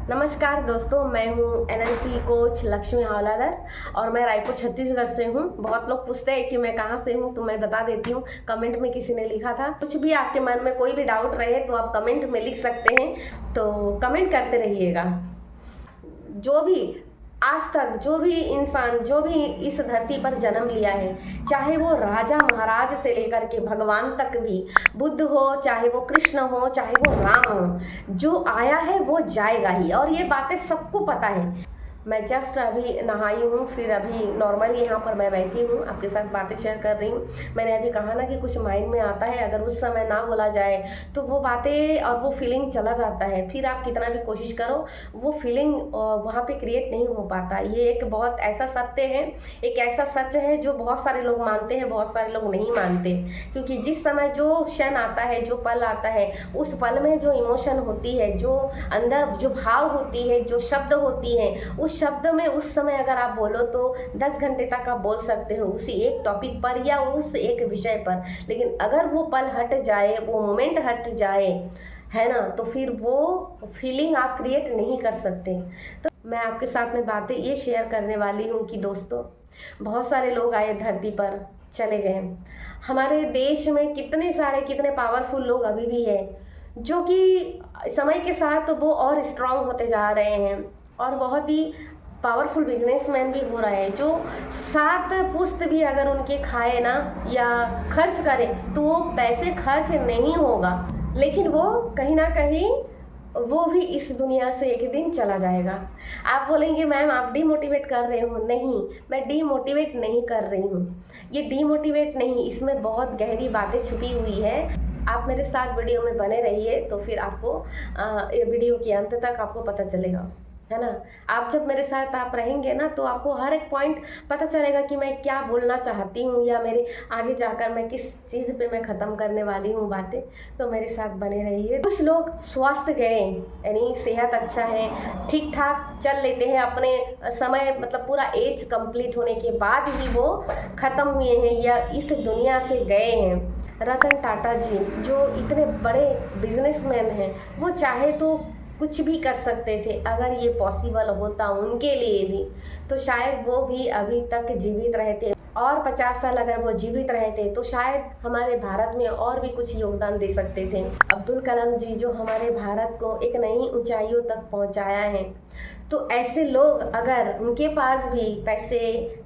नमस्कार दोस्तों, मैं हूँ एनएलपी कोच लक्ष्मी हवालादर और मैं रायपुर छत्तीसगढ़ से हूँ। बहुत लोग पूछते हैं कि मैं कहाँ से हूँ, तो मैं बता देती हूँ। कमेंट में किसी ने लिखा था। कुछ भी आपके मन में कोई भी डाउट रहे तो आप कमेंट में लिख सकते हैं, तो कमेंट करते रहिएगा। जो भी आज तक जो भी इंसान जो भी इस धरती पर जन्म लिया है, चाहे वो राजा महाराज से लेकर के भगवान तक भी, बुद्ध हो, चाहे वो कृष्ण हो, चाहे वो राम हो, जो आया है वो जाएगा ही। और ये बातें सबको पता है। मैं जस्ट अभी नहाई हूँ, फिर अभी नॉर्मली यहाँ पर मैं बैठी हूँ, आपके साथ बातें शेयर कर रही हूँ। मैंने अभी कहा ना कि कुछ माइंड में आता है, अगर उस समय ना बोला जाए तो वो बातें और वो फीलिंग चला जाता है। फिर आप कितना भी कोशिश करो, वो फीलिंग वहाँ पे क्रिएट नहीं हो पाता। ये एक बहुत ऐसा सत्य है, एक ऐसा सच है जो बहुत सारे लोग मानते हैं, बहुत सारे लोग नहीं मानते। क्योंकि जिस समय जो क्षण आता है, जो पल आता है, उस पल में जो इमोशन होती है, जो अंदर जो भाव होती है, जो शब्द होती है, उस शब्द में उस समय अगर आप बोलो तो 10 घंटे तक आप बोल सकते हो उसी एक टॉपिक पर या उस एक विषय पर। लेकिन अगर वो पल हट जाए, वो मोमेंट हट जाए, है ना, तो फिर वो फीलिंग आप क्रिएट नहीं कर सकते। तो मैं आपके साथ में बातें ये शेयर करने वाली हूँ कि दोस्तों, बहुत सारे लोग आए धरती पर, चले गए। हमारे देश में कितने सारे कितने पावरफुल लोग अभी भी हैं, जो कि समय के साथ वो और स्ट्रांग होते जा रहे हैं और बहुत ही पावरफुल बिजनेसमैन भी हो रहे हैं, जो 7 पुश्त भी अगर उनके खाए ना या खर्च करें तो वो पैसे खर्च नहीं होगा। लेकिन वो कहीं ना कहीं वो भी इस दुनिया से एक दिन चला जाएगा। आप बोलेंगे मैम आप डीमोटिवेट कर रहे हो। नहीं, मैं डीमोटिवेट नहीं कर रही हूँ। ये डीमोटिवेट नहीं, इसमें बहुत गहरी बातें छुपी हुई है। आप मेरे साथ वीडियो में बने रहिए तो फिर आपको ये वीडियो के अंत तक आपको पता चलेगा, है ना। आप जब मेरे साथ आप रहेंगे ना तो आपको हर एक पॉइंट पता चलेगा कि मैं क्या बोलना चाहती हूँ या मेरे आगे जाकर मैं किस चीज़ पे मैं ख़त्म करने वाली हूँ बातें। तो मेरे साथ बने रहिए। कुछ लोग स्वस्थ गए, यानी सेहत अच्छा है, ठीक ठाक चल लेते हैं अपने समय, मतलब पूरा एज कंप्लीट होने के बाद ही वो ख़त्म हुए हैं या इस दुनिया से गए हैं। रतन टाटा जी जो इतने बड़े बिजनेसमैन हैं, वो चाहे तो कुछ भी कर सकते थे। अगर ये पॉसिबल होता उनके लिए भी, तो शायद वो भी अभी तक जीवित रहते और 50 साल अगर वो जीवित रहते तो शायद हमारे भारत में और भी कुछ योगदान दे सकते थे। अब्दुल कलाम जी जो हमारे भारत को एक नई ऊंचाइयों तक पहुंचाया है, तो ऐसे लोग अगर उनके पास भी पैसे,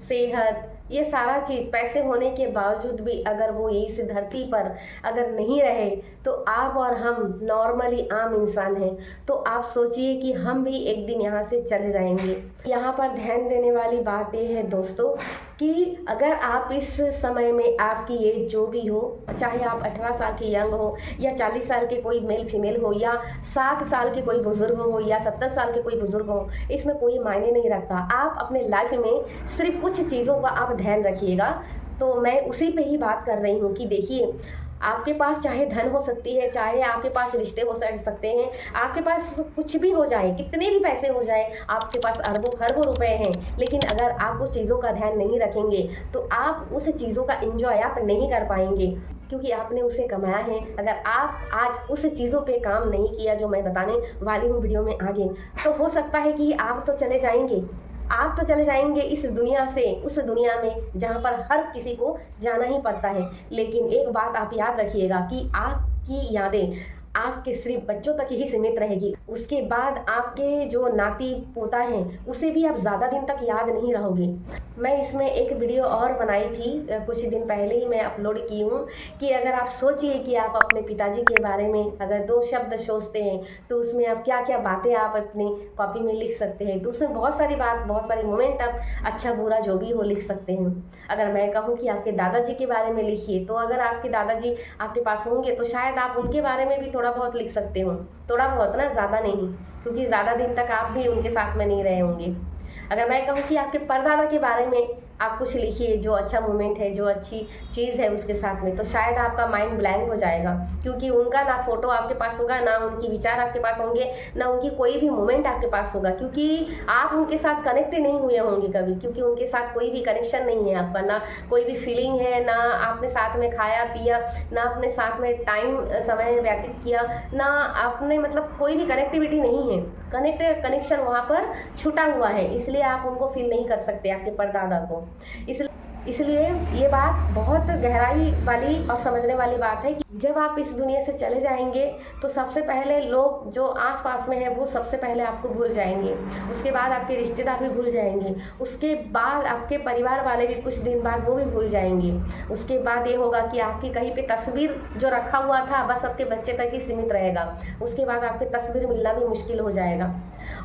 सेहत, ये सारा चीज़ पैसे होने के बावजूद भी अगर वो इस धरती पर अगर नहीं रहे, तो आप और हम नॉर्मली आम इंसान हैं, तो आप सोचिए कि हम भी एक दिन यहाँ से चले जाएंगे। यहाँ पर ध्यान देने वाली बात ये है दोस्तों कि अगर आप इस समय में आपकी एज जो भी हो, चाहे आप 18 साल के यंग हो या 40 साल के कोई मेल फीमेल हो या 60 साल के कोई बुजुर्ग हो या 70 साल के कोई बुजुर्ग हो, इसमें कोई मायने नहीं रखता। आप अपने लाइफ में सिर्फ कुछ चीज़ों का आप ध्यान रखिएगा। तो मैं उसी पे ही बात कर रही हूँ कि देखिए, आपके पास चाहे धन हो सकती है, चाहे आपके पास रिश्ते हो सकते हैं, आपके पास कुछ भी हो जाए, कितने भी पैसे हो जाए, आपके पास अरबों खरबों रुपए हैं, लेकिन अगर आप उस चीज़ों का ध्यान नहीं रखेंगे तो आप उस चीज़ों का एंजॉय आप नहीं कर पाएंगे, क्योंकि आपने उसे कमाया है। अगर आप आज उस चीज़ों पे काम नहीं किया जो मैं बताने वाली हूँ वीडियो में आगे, तो हो सकता है कि आप तो चले जाएंगे, आप तो चले जाएंगे इस दुनिया से उस दुनिया में जहाँ पर हर किसी को जाना ही पड़ता है। लेकिन एक बात आप याद रखिएगा कि आपकी यादें आपके सिर्फ बच्चों तक ही सीमित रहेगी। उसके बाद आपके जो नाती पोता हैं उसे भी आप ज़्यादा दिन तक याद नहीं रहोगे। मैं इसमें एक वीडियो और बनाई थी, कुछ दिन पहले ही मैं अपलोड की हूँ, कि अगर आप सोचिए कि आप अपने पिताजी के बारे में अगर 2 शब्द सोचते हैं तो उसमें आप क्या क्या बातें आप अपनी कॉपी में लिख सकते हैं। तो उसमें बहुत सारी बात, बहुत सारे मोमेंट आप अच्छा बुरा जो भी हो लिख सकते हैं। अगर मैं कहूँ कि आपके दादाजी के बारे में लिखिए, तो अगर आपके दादाजी आपके पास होंगे तो शायद आप उनके बारे में भी थोड़ा बहुत लिख सकते हो। थोड़ा बहुत ना, ज़्यादा नहीं, क्योंकि ज़्यादा दिन तक आप भी उनके साथ में नहीं रहे होंगे। अगर मैं कहूँ कि आपके परदादा के बारे में आप कुछ लिखिए जो अच्छा मोमेंट है, जो अच्छी चीज़ है उसके साथ में, तो शायद आपका माइंड ब्लैंक हो जाएगा, क्योंकि उनका ना फ़ोटो आपके पास होगा, ना उनकी विचार आपके पास होंगे, ना उनकी कोई भी मोमेंट आपके पास होगा, क्योंकि आप उनके साथ कनेक्ट नहीं हुए होंगे कभी, क्योंकि उनके साथ कोई भी कनेक्शन नहीं है आपका, ना कोई भी फीलिंग है, ना आपने साथ में खाया पिया, ना आपने साथ में टाइम समय व्यतीत किया, ना आपने मतलब कोई भी कनेक्टिविटी नहीं है, कनेक्शन वहाँ पर छूटा हुआ है, इसलिए आप उनको फील नहीं कर सकते, आपके परदादा को। इसलिए ये बात बहुत गहराई वाली और समझने वाली बात है कि जब आप इस दुनिया से चले जाएंगे तो सबसे पहले लोग जो आसपास में हैं वो सबसे पहले आपको भूल जाएंगे, उसके बाद आपके रिश्तेदार भी भूल जाएंगे, उसके बाद आपके परिवार वाले भी कुछ दिन बाद वो भी भूल जाएंगे। उसके बाद ये होगा कि आपकी कहीं पे तस्वीर जो रखा हुआ था बस आपके बच्चे तक ही सीमित रहेगा, उसके बाद आपकी तस्वीर मिलना भी मुश्किल हो जाएगा,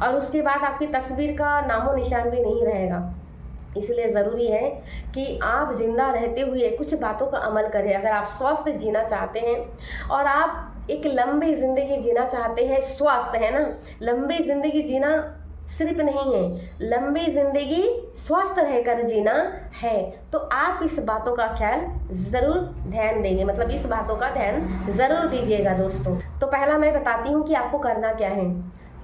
और उसके बाद आपकी तस्वीर का नामो निशान भी नहीं रहेगा। इसलिए ज़रूरी है कि आप ज़िंदा रहते हुए कुछ बातों का अमल करें। अगर आप स्वस्थ जीना चाहते हैं और आप एक लंबी ज़िंदगी जीना चाहते हैं, स्वस्थ है ना, लंबी ज़िंदगी जीना सिर्फ नहीं है, लंबी ज़िंदगी स्वस्थ रहकर जीना है, तो आप इस बातों का ख्याल ज़रूर ध्यान देंगे, मतलब इस बातों का ध्यान ज़रूर दीजिएगा दोस्तों। तो पहला मैं बताती हूँ कि आपको करना क्या है।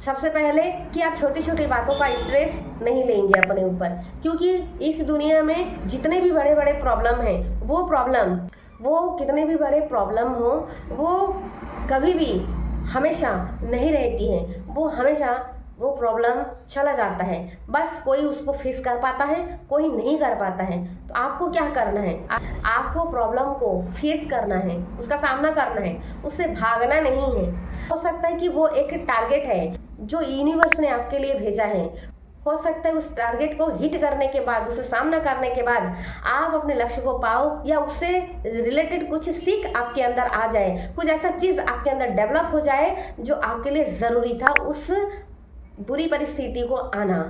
सबसे पहले कि आप छोटी छोटी बातों का स्ट्रेस नहीं लेंगे अपने ऊपर, क्योंकि इस दुनिया में जितने भी बड़े बड़े प्रॉब्लम हैं वो कितने भी बड़े प्रॉब्लम हो वो कभी भी हमेशा नहीं रहती हैं, वो हमेशा वो प्रॉब्लम चला जाता है, बस कोई उसको फेस कर पाता है, कोई नहीं कर पाता है। तो आपको क्या करना है, आपको प्रॉब्लम को फेस करना है, उसका सामना करना है, उससे भागना नहीं है। हो सकता है कि वो एक टारगेट है जो यूनिवर्स ने आपके लिए भेजा है, हो सकता है उस टारगेट को हिट करने के बाद, उसे सामना करने के बाद आप अपने लक्ष्य को पाओ, या उससे रिलेटेड कुछ सीख आपके अंदर आ जाए, कुछ ऐसा चीज़ आपके अंदर डेवलप हो जाए जो आपके लिए ज़रूरी था उस बुरी परिस्थिति को आना,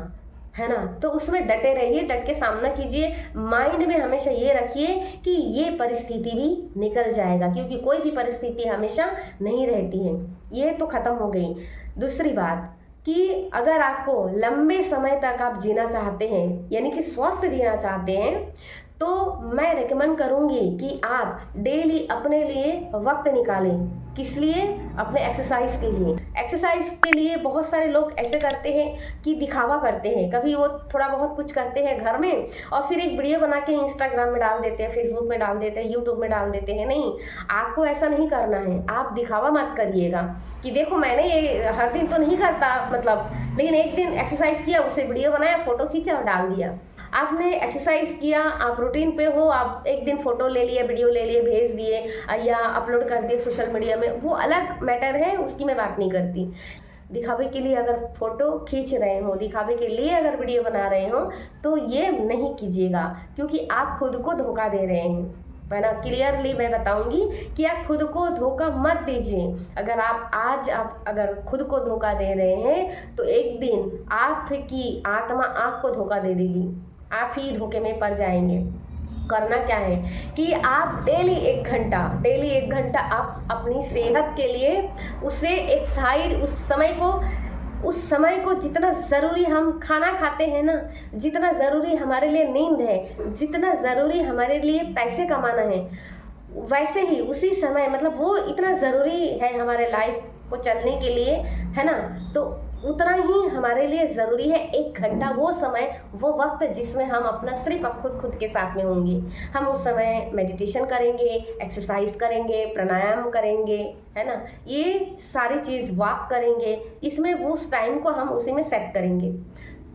है ना। तो उसमें डटे रहिए, डट के सामना कीजिए, माइंड में हमेशा ये रखिए कि ये परिस्थिति भी निकल जाएगा, क्योंकि कोई भी परिस्थिति हमेशा नहीं रहती है। ये तो ख़त्म हो गई। दूसरी बात कि अगर आपको लंबे समय तक आप जीना चाहते हैं, यानी कि स्वस्थ जीना चाहते हैं, तो मैं रेकमेंड करूँगी कि आप डेली अपने लिए वक्त निकालें। किस लिए? अपने एक्सरसाइज के लिए। एक्सरसाइज के लिए बहुत सारे लोग ऐसे करते हैं कि दिखावा करते हैं, कभी वो थोड़ा बहुत कुछ करते हैं घर में और फिर एक वीडियो बना के इंस्टाग्राम में डाल देते हैं, फेसबुक में डाल देते हैं, यूट्यूब में डाल देते हैं। नहीं, आपको ऐसा नहीं करना है। आप दिखावा मत करिएगा कि देखो मैंने ये हर दिन तो नहीं करता मतलब, लेकिन एक दिन एक्सरसाइज किया, उसे वीडियो बनाया, फ़ोटो खींचा और डाल दिया। आपने एक्सरसाइज किया, आप रूटीन पे हो, आप एक दिन फ़ोटो ले लिए, वीडियो ले लिए, भेज दिए या अपलोड कर दिए सोशल मीडिया में, वो अलग मैटर है, उसकी मैं बात नहीं करती। दिखावे के लिए अगर फ़ोटो खींच रहे हो, दिखावे के लिए अगर वीडियो बना रहे हो, तो ये नहीं कीजिएगा, क्योंकि आप खुद को धोखा दे रहे हैं, है ना। क्लियरली मैं बताऊंगी कि आप खुद को धोखा मत दीजिए। अगर आप अगर खुद को धोखा दे रहे हैं तो एक दिन आपकी आत्मा आपको धोखा दे देगी, आप ही धोखे में पड़ जाएंगे। करना क्या है कि आप डेली 1 घंटा आप अपनी सेहत के लिए उसे एक साइड, उस समय को जितना ज़रूरी हम खाना खाते हैं ना, जितना ज़रूरी हमारे लिए नींद है, जितना ज़रूरी हमारे लिए पैसे कमाना है, वैसे ही उसी समय मतलब वो इतना ज़रूरी है हमारे लाइफ को चलने के लिए, है ना। तो उतना ही हमारे लिए ज़रूरी है 1 घंटा, वो समय, वो वक्त जिसमें हम अपना सिर्फ खुद के साथ में होंगे। हम उस समय मेडिटेशन करेंगे, एक्सरसाइज करेंगे, प्राणायाम करेंगे, है ना, ये सारी चीज़ वॉक करेंगे, इसमें वो उस टाइम को हम उसी में सेट करेंगे।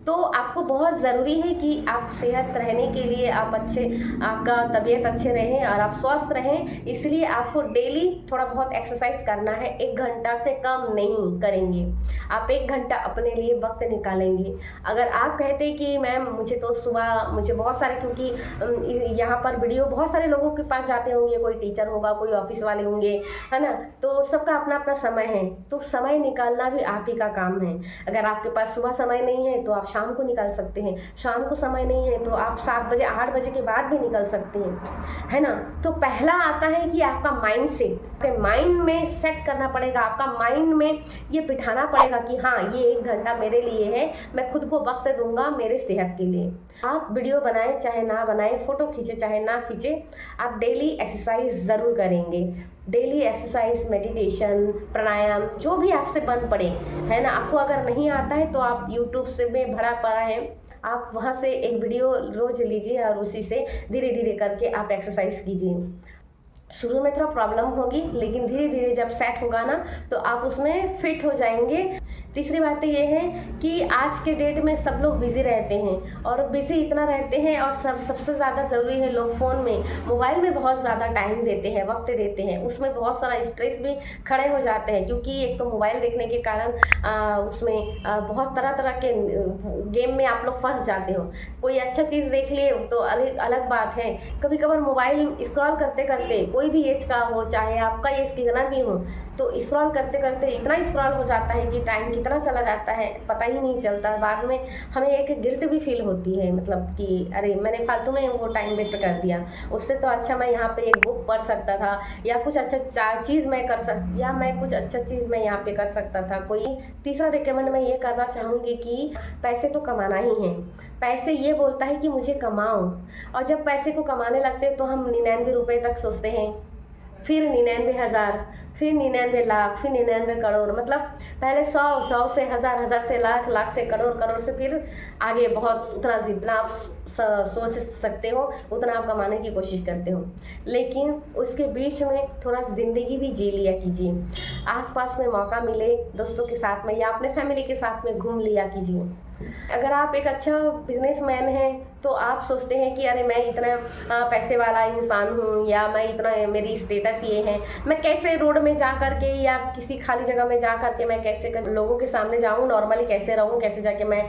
तो आपको बहुत ज़रूरी है कि आप सेहत रहने के लिए आपका तबीयत अच्छे रहें और आप स्वस्थ रहें, इसलिए आपको डेली थोड़ा बहुत एक्सरसाइज करना है। 1 घंटा से कम नहीं करेंगे, आप 1 घंटा अपने लिए वक्त निकालेंगे। अगर आप कहते हैं कि मैम मुझे तो सुबह मुझे बहुत सारे, क्योंकि यहाँ पर वीडियो बहुत सारे लोगों के पास जाते होंगे, कोई टीचर होगा, कोई ऑफिस वाले होंगे, है ना, तो सबका अपना अपना समय है, तो समय निकालना भी आप ही का काम है। अगर आपके पास सुबह समय नहीं है तो आप शाम को निकाल सकते हैं। शाम को समय नहीं है तो आप 7 बजे 8 बजे के बाद भी निकल सकते हैं, है ना। तो पहला आता है कि आपका माइंड सेट, आपके माइंड में सेट करना पड़ेगा, आपका माइंड में ये बिठाना पड़ेगा कि हाँ ये 1 घंटा मेरे लिए है, मैं खुद को वक्त दूंगा मेरे सेहत के लिए। आप वीडियो बनाए चाहे ना बनाए, फोटो खींचे चाहे ना खींचे, आप डेली एक्सरसाइज ज़रूर करेंगे। डेली एक्सरसाइज, मेडिटेशन, प्राणायाम, जो भी आपसे बन पड़े, है ना। आपको अगर नहीं आता है तो आप यूट्यूब से में भरा पड़ा है, आप वहाँ से एक वीडियो रोज लीजिए और उसी से धीरे धीरे करके आप एक्सरसाइज कीजिए। शुरू में थोड़ा प्रॉब्लम होगी लेकिन धीरे धीरे जब सेट होगा ना तो आप उसमें फिट हो जाएंगे। तीसरी बात ये है कि आज के डेट में सब लोग बिजी रहते हैं और बिजी इतना रहते हैं और सबसे ज़्यादा ज़रूरी है लोग फ़ोन में, मोबाइल में बहुत ज़्यादा टाइम देते हैं, वक्त देते हैं, उसमें बहुत सारा स्ट्रेस भी खड़े हो जाते हैं क्योंकि एक तो मोबाइल देखने के कारण उसमें बहुत तरह तरह के गेम में आप लोग फंस जाते हो। कोई अच्छा चीज़ देख लिए तो अलग बात है। कभी कभार मोबाइल स्क्रॉल करते करते, कोई भी एज का हो चाहे आपका एज कितना भी हो, तो स्क्रॉल करते करते इतना स्क्रॉल हो जाता है कि टाइम कितना चला जाता है पता ही नहीं चलता। बाद में हमें एक गिल्ट भी फील होती है, मतलब कि अरे मैंने फालतू में वो टाइम वेस्ट कर दिया, उससे तो अच्छा मैं यहाँ पे एक बुक पढ़ सकता था या कुछ अच्छा चीज़ मैं कुछ अच्छा चीज़ मैं यहाँ पे कर सकता था। कोई तीसरा रिकमेंड मैं ये करना चाहूँगी कि पैसे तो कमाना ही है। पैसे ये बोलता है कि मुझे कमाओ, और जब पैसे को कमाने लगते हैं तो हम 99 रुपये तक सोचते हैं, फिर 99,000, फिर 99 लाख, फिर 99 करोड़। मतलब पहले 100 से 1000, 1000 से लाख, लाख से करोड़, करोड़ से फिर आगे बहुत, उतना जितना आप सोच सकते हो उतना आप कमाने की कोशिश करते हो। लेकिन उसके बीच में थोड़ा ज़िंदगी भी जी लिया कीजिए। आसपास में मौका मिले दोस्तों के साथ में या अपने फैमिली के साथ में घूम लिया कीजिए। अगर आप एक अच्छा बिजनेसमैन हैं तो आप सोचते हैं कि अरे मैं इतना पैसे वाला इंसान हूँ या मैं इतना, मेरी स्टेटस ये है, मैं कैसे रोड में जा कर के या किसी खाली जगह में जा कर के मैं कैसे लोगों के सामने जाऊँ, नॉर्मली कैसे रहूँ, कैसे जाके मैं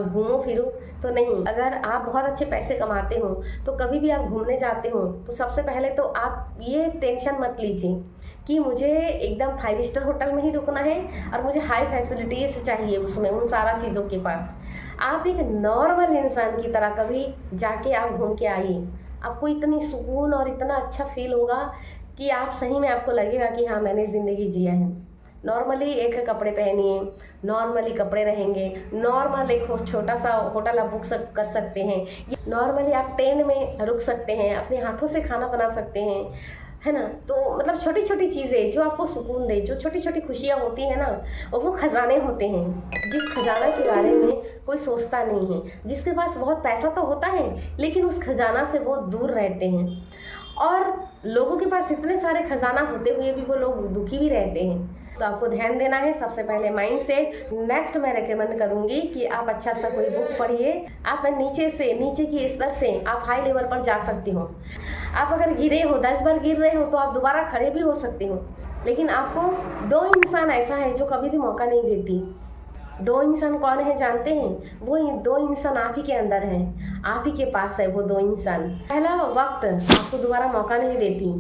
घूमूँ फिरूँ। तो नहीं, अगर आप बहुत अच्छे पैसे कमाते हो तो कभी भी आप घूमने जाते हो तो सबसे पहले तो आप ये टेंशन मत लीजिए कि मुझे एकदम 5 स्टार होटल में ही रुकना है और मुझे हाई फैसिलिटीज़ चाहिए उसमें, उन सारा चीज़ों के पास। आप एक नॉर्मल इंसान की तरह कभी जाके आप घूम के आइए, आपको इतनी सुकून और इतना अच्छा फील होगा कि आप सही में, आपको लगेगा कि हाँ मैंने ज़िंदगी जिया है। नॉर्मली एक कपड़े पहनिए, नॉर्मली कपड़े रहेंगे, नॉर्मल एक छोटा सा होटल आप बुक कर सकते हैं, नॉर्मली आप ट्रेन में रुक सकते हैं, अपने हाथों से खाना बना सकते हैं, है ना। तो मतलब छोटी छोटी चीज़ें जो आपको सुकून दे, जो छोटी छोटी खुशियाँ होती हैं ना, और वो खजाने होते हैं जिस खजाना के बारे में कोई सोचता नहीं है। जिसके पास बहुत पैसा तो होता है लेकिन उस खजाना से बहुत दूर रहते हैं, और लोगों के पास इतने सारे खजाना होते हुए भी वो लोग दुखी भी रहते हैं। तो आपको ध्यान देना है सबसे पहले माइंड से। नेक्स्ट मैं रेकमेंड करूंगी कि आप अच्छा सा कोई बुक पढ़िए। आप नीचे की स्तर से आप हाई लेवल पर जा सकते हो। आप अगर गिरे हो, 10 बार गिर रहे हो तो आप दोबारा खड़े भी हो सकते हो। लेकिन आपको 2 इंसान ऐसा है जो कभी भी मौका नहीं देती। 2 इंसान कौन है जानते हैं? वो 2 इंसान आप ही के अंदर हैं, आप ही के पास है वो 2 इंसान। पहला, वक्त आपको दोबारा मौका नहीं देती,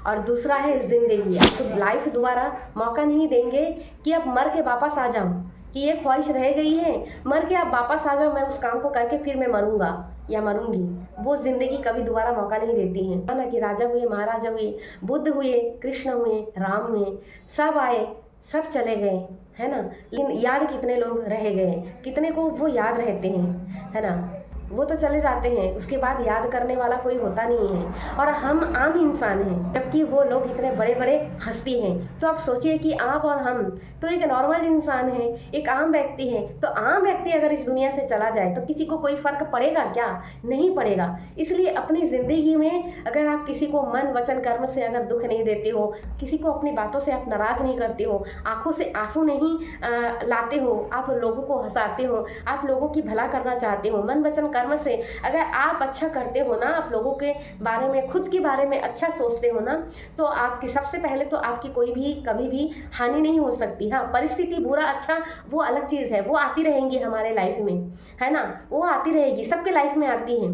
और दूसरा है ज़िंदगी। आपको लाइफ दोबारा मौका नहीं देंगे कि आप मर के वापस आ जाओ, कि ये ख्वाहिश रह गई है मर के आप वापस आ जाओ, मैं उस काम को करके फिर मैं मरूंगा या मरूंगी। वो ज़िंदगी कभी दोबारा मौका नहीं देती है ना। कि राजा हुए, महाराजा हुए, बुद्ध हुए, कृष्ण हुए, राम हुए, सब आए, सब चले गए, है ना। लेकिन याद कितने लोग रह गए, कितने को वो याद रहते हैं, है ना। वो तो चले जाते हैं, उसके बाद याद करने वाला कोई होता नहीं है, और हम आम इंसान हैं जबकि वो लोग इतने बड़े बड़े हस्ती हैं। तो आप सोचिए कि आप और हम तो एक नॉर्मल इंसान है, एक आम व्यक्ति है। तो आम व्यक्ति अगर इस दुनिया से चला जाए तो किसी को कोई फर्क पड़ेगा क्या? नहीं पड़ेगा। इसलिए अपनी ज़िंदगी में अगर आप किसी को मन वचन कर्म से अगर दुख नहीं देते हो, किसी को अपनी बातों से आप नाराज़ नहीं करते हो, आंखों से आंसू नहीं लाते हो, आप लोगों को हंसाते हो, आप लोगों की भला करना चाहते हो, मन वचन कर्म से अगर आप अच्छा करते हो ना, आप लोगों के बारे में, खुद के बारे में अच्छा सोचते हो ना, तो आपकी सबसे पहले तो आपकी कोई भी कभी भी हानि नहीं हो सकती। हाँ, परिस्थिति बुरा अच्छा वो अलग चीज़ है, वो आती रहेंगी हमारे लाइफ में, है ना, वो आती रहेगी, सबके लाइफ में आती है।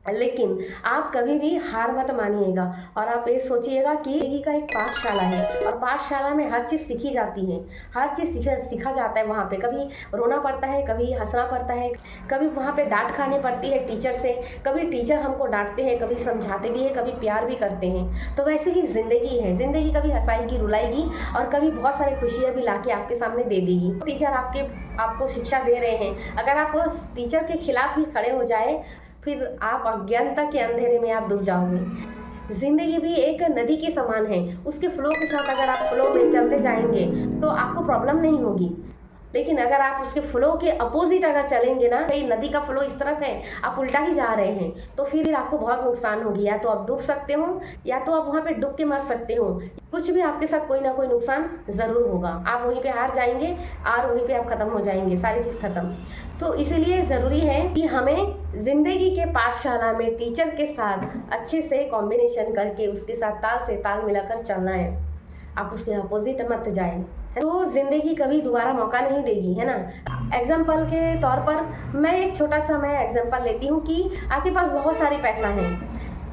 लेकिन आप कभी भी हार मत मानिएगा और आप ये सोचिएगा कि ज़िंदगी का एक पाठशाला है और पाठशाला में हर चीज़ सीखी जाती है, हर चीज़ सीखा जाता है। वहाँ पे कभी रोना पड़ता है, कभी हंसना पड़ता है, कभी वहाँ पे डांट खानी पड़ती है टीचर से, कभी टीचर हमको डांटते हैं, कभी समझाते भी हैं, कभी प्यार भी करते हैं। तो वैसे ही ज़िंदगी है, ज़िंदगी कभी हंसाएगी, रुलाएगी और कभी बहुत सारी खुशियाँ भी ला के आपके सामने दे देगी। टीचर आपको शिक्षा दे रहे हैं, अगर आप उस टीचर के खिलाफ ही खड़े हो जाए फिर आप अज्ञानता के अंधेरे में आप डूब जाओगे। ज़िंदगी भी एक नदी के समान है, उसके फ्लो के साथ अगर आप फ्लो में चलते जाएंगे तो आपको प्रॉब्लम नहीं होगी। लेकिन अगर आप उसके फ्लो के अपोजिट अगर चलेंगे ना, कहीं नदी का फ्लो इस तरफ है, आप उल्टा ही जा रहे हैं, तो फिर आपको बहुत नुकसान होगी। या तो आप डूब सकते हो या तो आप वहाँ पे डूब के मर सकते हो। कुछ भी आपके साथ कोई ना कोई नुकसान ज़रूर होगा, आप वहीं पे हार जाएंगे और वहीं पे आप ख़त्म हो जाएंगे, सारी चीज़ ख़त्म। तो इसीलिए ज़रूरी है कि हमें ज़िंदगी के पाठशाला में टीचर के साथ अच्छे से कॉम्बिनेशन करके उसके साथ ताल से ताल मिलाकर चलना है, आप उसके अपोजिट मत जाएं। तो ज़िंदगी कभी दोबारा मौका नहीं देगी, है ना। एग्जाम्पल के तौर पर मैं एक छोटा सा एग्जाम्पल लेती हूँ कि आपके पास बहुत सारी पैसा है,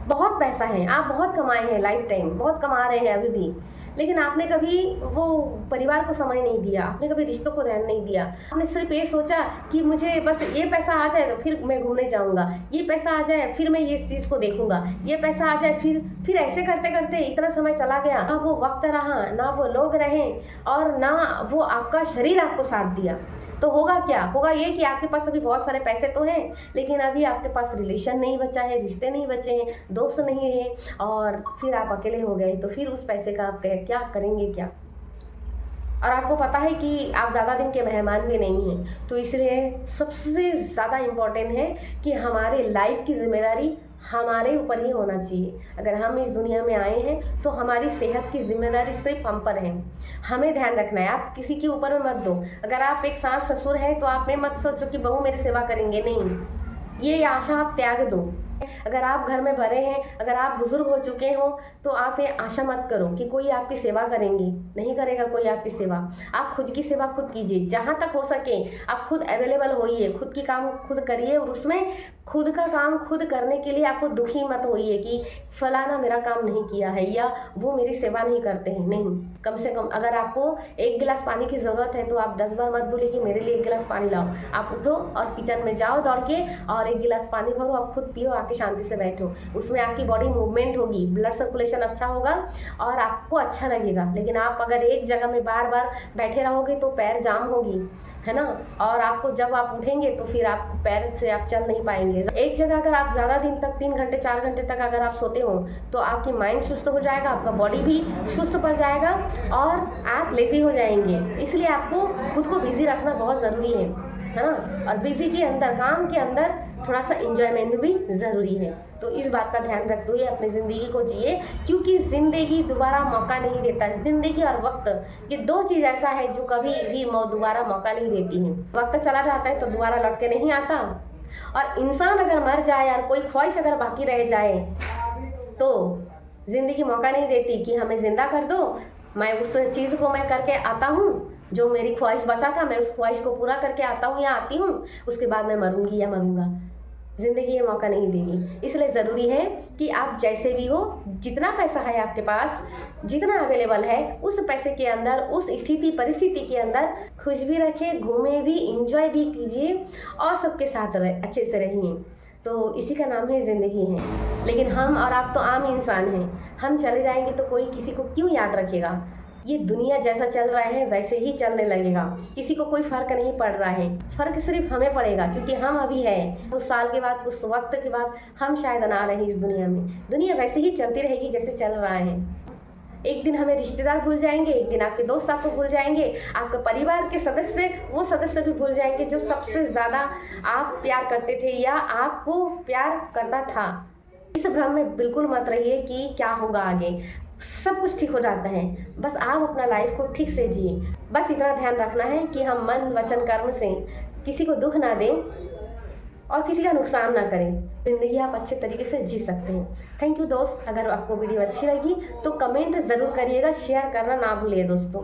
बहुत पैसा है, आप बहुत कमाए हैं, लाइफ टाइम बहुत कमा रहे हैं अभी भी, लेकिन आपने कभी वो परिवार को समय नहीं दिया, आपने कभी रिश्तों को ध्यान नहीं दिया। आपने सिर्फ ये सोचा कि मुझे बस ये पैसा आ जाए तो फिर मैं घूमने जाऊंगा, ये पैसा आ जाए फिर मैं ये चीज़ को देखूंगा, ये पैसा आ जाए फिर ऐसे करते करते इतना समय चला गया, ना वो वक्त रहा, ना वो लोग रहे और ना वो आपका शरीर आपको साथ दिया। तो होगा क्या, होगा ये कि आपके पास अभी बहुत सारे पैसे तो हैं, लेकिन अभी आपके पास रिलेशन नहीं बचा है, रिश्ते नहीं बचे हैं, दोस्त नहीं है और फिर आप अकेले हो गए। तो फिर उस पैसे का आप क्या करेंगे क्या। और आपको पता है कि आप ज़्यादा दिन के मेहमान भी नहीं हैं। तो इसलिए सबसे ज़्यादा इम्पोर्टेंट है कि हमारे लाइफ की जिम्मेदारी हमारे ऊपर ही होना चाहिए। अगर हम इस दुनिया में आए हैं तो हमारी सेहत की जिम्मेदारी सिर्फ हम पर है, हमें ध्यान रखना है। आप किसी के ऊपर में मत दो। अगर आप एक सास ससुर है तो आप में मत सोचो कि बहू मेरी सेवा करेंगे, नहीं, ये आशा आप त्याग दो। अगर आप घर में भरे हैं, अगर आप बुजुर्ग हो चुके हो तो आप ये आशा मत करो कि कोई आपकी सेवा करेंगे, नहीं करेगा कोई आपकी सेवा। आप खुद की सेवा खुद कीजिए, जहाँ तक हो सके आप खुद अवेलेबल होइए, खुद की काम खुद करिए और उसमें खुद का काम खुद करने के लिए आपको दुखी मत होइए कि फलाना मेरा काम नहीं किया है या वो मेरी सेवा नहीं करते हैं। नहीं, कम से कम अगर आपको एक गिलास पानी की ज़रूरत है तो आप 10 बार मत बोलिए कि मेरे लिए एक गिलास पानी लाओ। आप उठो और किचन में जाओ दौड़ के और एक गिलास पानी भरो, आप खुद पियो, आके शांति से बैठो। उसमें आपकी बॉडी मूवमेंट होगी, ब्लड सर्कुलेशन अच्छा होगा और आपको अच्छा लगेगा। लेकिन आप अगर एक जगह में बार बार बैठे रहोगे तो पैर जाम होगी, है ना, और आपको जब आप उठेंगे तो फिर आप पैर से आप चल नहीं पाएंगे। एक जगह अगर आप ज़्यादा दिन तक 3 घंटे 4 घंटे तक अगर आप सोते हो तो आपकी माइंड सुस्त हो जाएगा, आपका बॉडी भी सुस्त पड़ जाएगा और आप लेज़ी हो जाएंगे। इसलिए आपको खुद को बिजी रखना बहुत ज़रूरी है ना। और बिजी के अंदर, काम के अंदर थोड़ा सा इंजॉयमेंट भी ज़रूरी है। तो इस बात का ध्यान रखते हुए अपनी ज़िंदगी को जिए, क्योंकि ज़िंदगी दोबारा मौका नहीं देता। ज़िंदगी और वक्त, ये 2 चीज़ ऐसा है जो कभी भी दोबारा मौका नहीं देती हैं। वक्त चला जाता है तो दोबारा लौट के नहीं आता, और इंसान अगर मर जाए और कोई ख्वाहिश अगर बाकी रह जाए तो ज़िंदगी मौका नहीं देती कि हमें ज़िंदा कर दो, मैं उस चीज़ को मैं करके आता हूँ, जो मेरी ख्वाहिश बचा था मैं उस ख्वाहिश को पूरा करके आता हूँ या आती हूँ, उसके बाद मैं मरूंगी या मरूंगा। ज़िंदगी ये मौका नहीं देगी। इसलिए ज़रूरी है कि आप जैसे भी हो, जितना पैसा है आपके पास, जितना अवेलेबल है, उस पैसे के अंदर, उस स्थिति परिस्थिति के अंदर खुश भी रखें, घूमें भी, इंजॉय भी कीजिए और सबके साथ अच्छे से रहिए। तो इसी का नाम है ज़िंदगी है। लेकिन हम और आप तो आम इंसान हैं, हम चले जाएंगे तो कोई किसी को क्यों याद रखेगा। ये दुनिया जैसा चल रहा है वैसे ही चलने लगेगा, किसी को कोई फ़र्क नहीं पड़ रहा है। फ़र्क सिर्फ हमें पड़ेगा क्योंकि हम अभी हैं। कुछ साल के बाद, कुछ वक्त के बाद हम शायद ना रहे इस दुनिया में। दुनिया वैसे ही चलती रहेगी जैसे चल रहा है। एक दिन हमें रिश्तेदार भूल जाएंगे, एक दिन आपके दोस्त आपको भूल जाएंगे, आपके परिवार के सदस्य वो सदस्य भी भूल जाएंगे जो सबसे ज़्यादा आप प्यार करते थे या आपको प्यार करता था। इस भ्रम में बिल्कुल मत रहिए कि क्या होगा आगे, सब कुछ ठीक हो जाता है। बस आप अपना लाइफ को ठीक से जिए। बस इतना ध्यान रखना है कि हम मन वचन कर्म से किसी को दुख ना दें और किसी का नुकसान ना करें। ज़िंदगी आप अच्छे तरीके से जी सकते हैं। थैंक यू दोस्त। अगर आपको वीडियो अच्छी लगी तो कमेंट ज़रूर करिएगा, शेयर करना ना भूलिए दोस्तों।